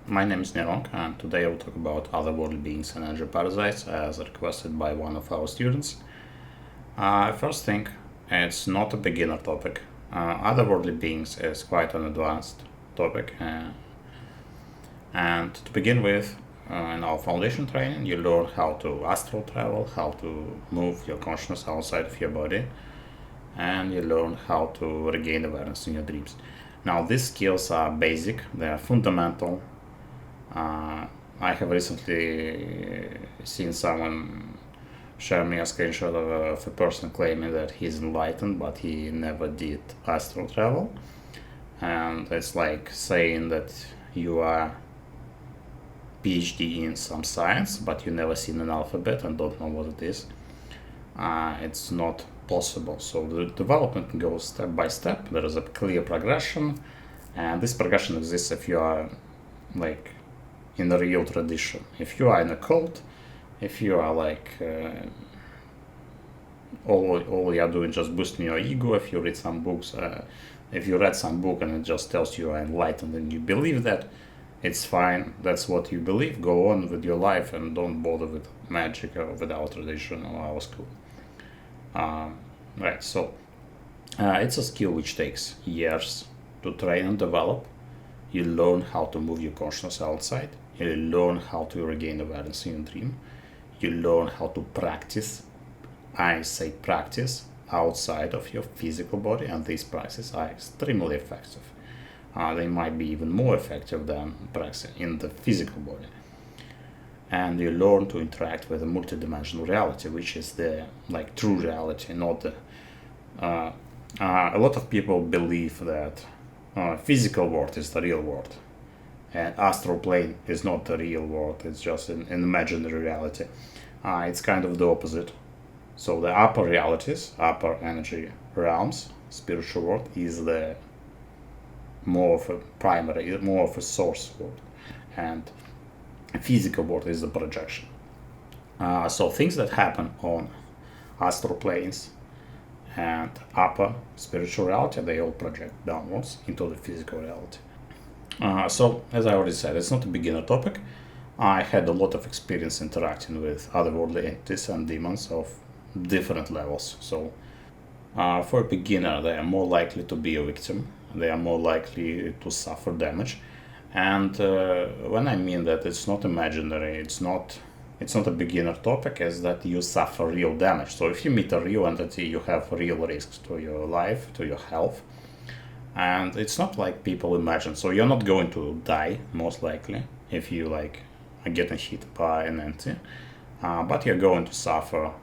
My name is Neirong, and today I will talk about otherworldly beings and energy parasites as requested by one of our students. First thing, it's not a beginner topic. Otherworldly beings is quite an advanced topic, and to begin with, in our foundation training, you learn how to astral travel, how to move your consciousness outside of your body, and you learn how to regain awareness in your dreams. Now, these skills are basic, they are fundamental. I have recently seen someone share me a screenshot of a person claiming that he's enlightened, but he never did astral travel. And it's like saying that you are PhD in some science, but you never seen an alphabet and don't know what it is. It's not possible. So the development goes step by step. There is a clear progression, and this progression exists if you are like in the real tradition. If you are in a cult, if you are like all you are doing just boosting your ego, if you read some books, if you read some book and it just tells you are enlightened and you believe that, it's fine. That's what you believe. Go on with your life and don't bother with magic or with our tradition or our school. Right. So it's a skill which takes years to train and develop. You learn how to move your consciousness outside. You learn how to regain awareness in your dream. You learn how to practice. I say practice outside of your physical body, and these practices are extremely effective. They might be even more effective than practicing in the physical body. And you learn to interact with a multidimensional reality, which is the like true reality, not the. A lot of people believe that physical world is the real world, and astral plane is not the real world. It's just an imaginary reality. It's kind of the opposite. So the upper realities, upper energy realms, spiritual world is the more of a primary, more of a source world, and physical world is the projection. So things that happen on astral planes and upper spiritual reality, they all project downwards into the physical reality. So as I already said, it's not a beginner topic. I had a lot of experience interacting with otherworldly entities and demons of different levels. So for a beginner, they are more likely to be a victim. They are more likely to suffer damage. And when I mean that it's not imaginary, it's not a beginner topic, is that you suffer real damage. So if you meet a real entity, you have real risks to your life, to your health. And it's not like people imagine. So you're not going to die, most likely, if you like are getting hit by an entity. But you're going to suffer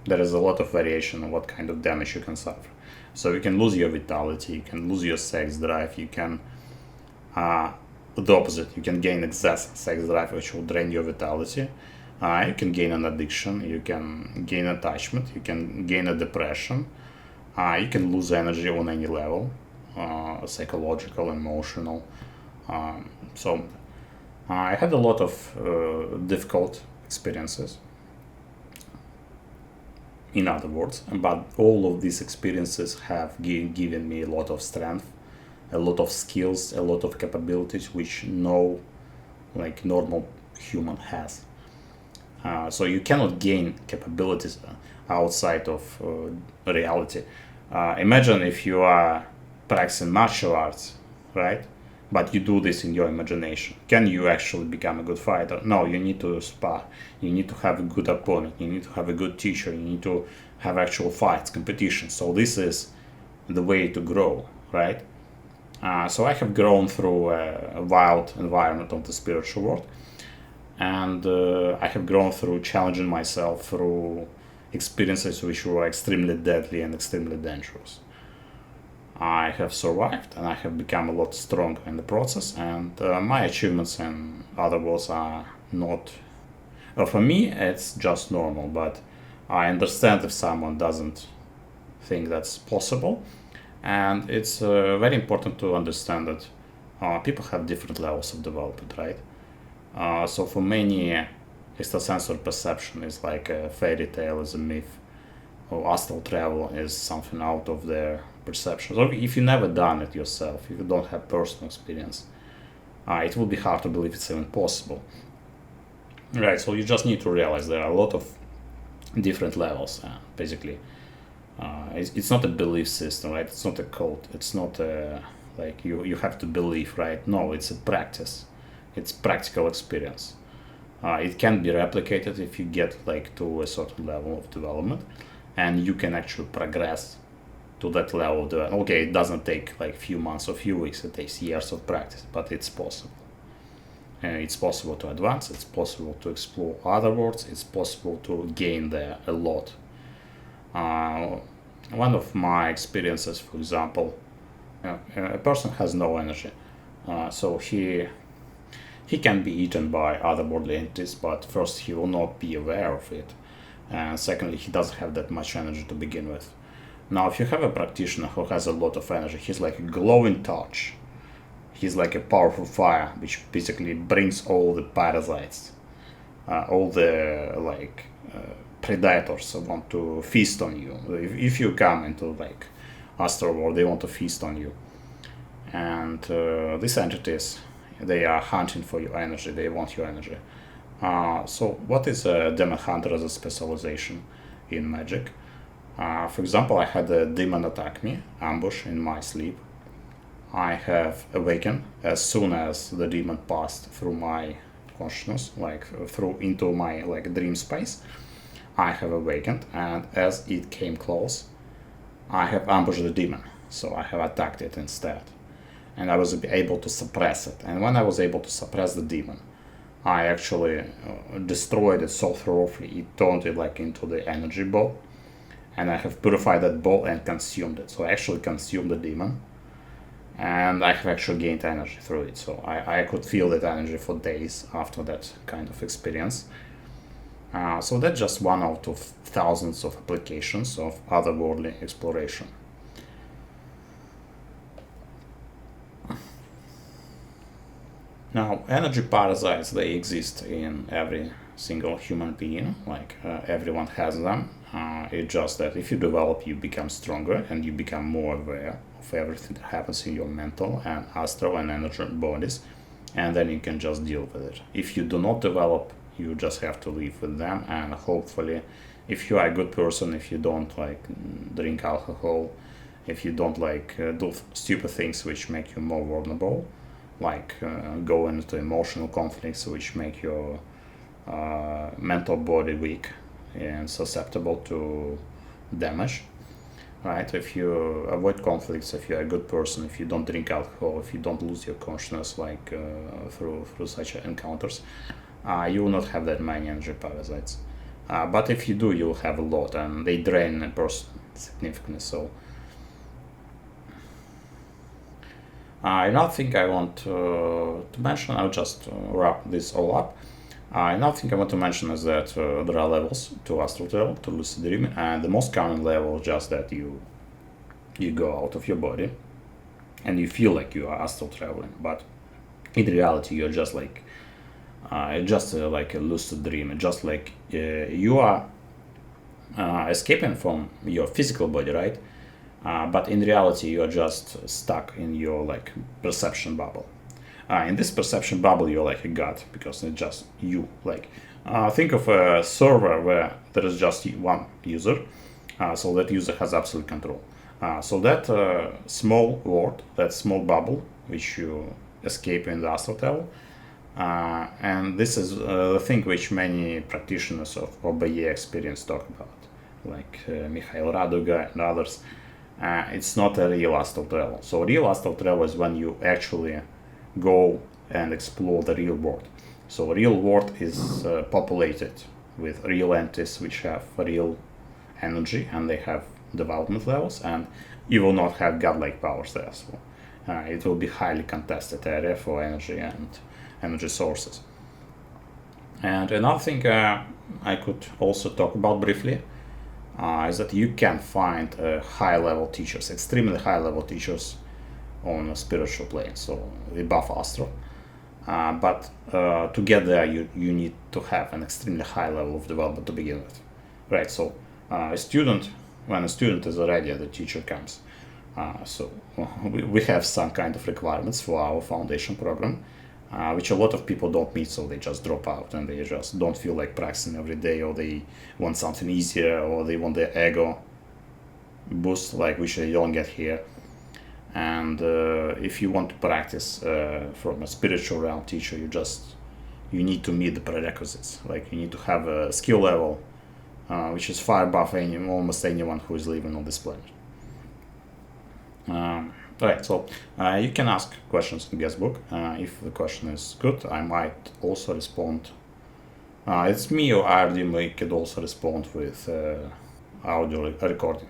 there is a lot of variation on what kind of damage you can suffer. So you can lose your vitality, you can lose your sex drive, you can the opposite, you can gain excess sex drive, which will drain your vitality. You can gain an addiction, you can gain attachment, you can gain a depression, you can lose energy on any level, psychological, emotional. So I had a lot of difficult experiences, in other words, but all of these experiences have given me a lot of strength, a lot of skills, a lot of capabilities which no like normal human has. So you cannot gain capabilities outside of reality. Imagine if you are practicing martial arts, right? But you do this in your imagination. Can you actually become a good fighter? No, you need to spar. You need to have a good opponent. You need to have a good teacher. You need to have actual fights, competition. So this is the way to grow, right? So I have grown through a wild environment of the spiritual world. And I have grown through challenging myself through experiences which were extremely deadly and extremely dangerous. I have survived and I have become a lot stronger in the process, and my achievements in other worlds are not. For me, it's just normal, but I understand if someone doesn't think that's possible, and it's very important to understand that people have different levels of development, right? So for many, extrasensory perception is like a fairy tale, is a myth, or astral travel is something out of their perception. So if you never done it yourself, if you don't have personal experience, it will be hard to believe it's even possible. Right, so you just need to realize there are a lot of different levels. Basically, it's not a belief system, right? It's not a code. It's not like you have to believe, right? No, it's a practice. It's practical experience. It can be replicated if you get like to a certain level of development, and you can actually progress to that level of development. Okay, it doesn't take like few months or few weeks. It takes years of practice, but it's possible. It's possible to advance. It's possible to explore other worlds. It's possible to gain there a lot. One of my experiences, for example, a person has no energy, so he can be eaten by otherworldly entities, but first he will not be aware of it, and secondly he doesn't have that much energy to begin with. Now if you have a practitioner who has a lot of energy, he's like a glowing torch. He's like a powerful fire which basically brings all the parasites, all the predators want to feast on you. If you come into like astral world, they want to feast on you, and these entities, they are hunting for your energy. They want your energy. So what is a demon hunter as a specialization in magic? For example, I had a demon attack me, ambush in my sleep. I have awakened as soon as the demon passed through my consciousness, like through into my like dream space. I have awakened, and as it came close, I have ambushed the demon. So I have attacked it instead, and I was able to suppress it. And when I was able to suppress the demon, I actually destroyed it so thoroughly. It turned it like into the energy ball, and I have purified that ball and consumed it. So I actually consumed the demon, and I have actually gained energy through it. So I could feel that energy for days after that kind of experience. So that's just one out of thousands of applications of otherworldly exploration. Now, energy parasites, they exist in every single human being, like everyone has them. It's just that if you develop, you become stronger and you become more aware of everything that happens in your mental and astral and energy bodies, and then you can just deal with it. If you do not develop, you just have to live with them, and hopefully, if you are a good person, if you don't like drink alcohol, if you don't like do stupid things which make you more vulnerable, like go into emotional conflicts which make your mental body weak and susceptible to damage, right? If you avoid conflicts, if you're a good person, if you don't drink alcohol, if you don't lose your consciousness like through such encounters, you will not have that many energy parasites. But if you do, you'll have a lot, and they drain a person significantly. So another thing I want to mention, I'll just wrap this all up. Another thing I want to mention is that there are levels to astral travel, to lucid dreaming, and the most common level is just that you go out of your body and you feel like you are astral traveling, but in reality you're just like like a lucid dream, just like you are escaping from your physical body, right? But in reality you are just stuck in your like perception bubble. In this perception bubble you're like a god, because it's just you. Like think of a server where there is just one user, so that user has absolute control. So that small world, that small bubble which you escape in the astral travel, and this is the thing which many practitioners of OBE experience talk about, like Mikhail Raduga and others. It's not a real astral travel. So real astral travel is when you actually go and explore the real world. So real world is populated with real entities which have real energy, and they have development levels, and you will not have godlike powers there. So it will be highly contested area for energy and energy sources. And another thing I could also talk about briefly is that you can find high level teachers, extremely high level teachers on a spiritual plane, so above astral. But to get there, you need to have an extremely high level of development to begin with, right? So when a student is ready, the teacher comes. So we have some kind of requirements for our foundation program, which a lot of people don't meet, so they just drop out and they just don't feel like practicing every day, or they want something easier, or they want their ego boost, like which they don't get here. And if you want to practice from a spiritual realm teacher, you need to meet the prerequisites. Like you need to have a skill level which is far above almost anyone who is living on this planet. Right, so you can ask questions in guestbook. If the question is good, I might also respond. It's me or RD, we could also respond with audio recording.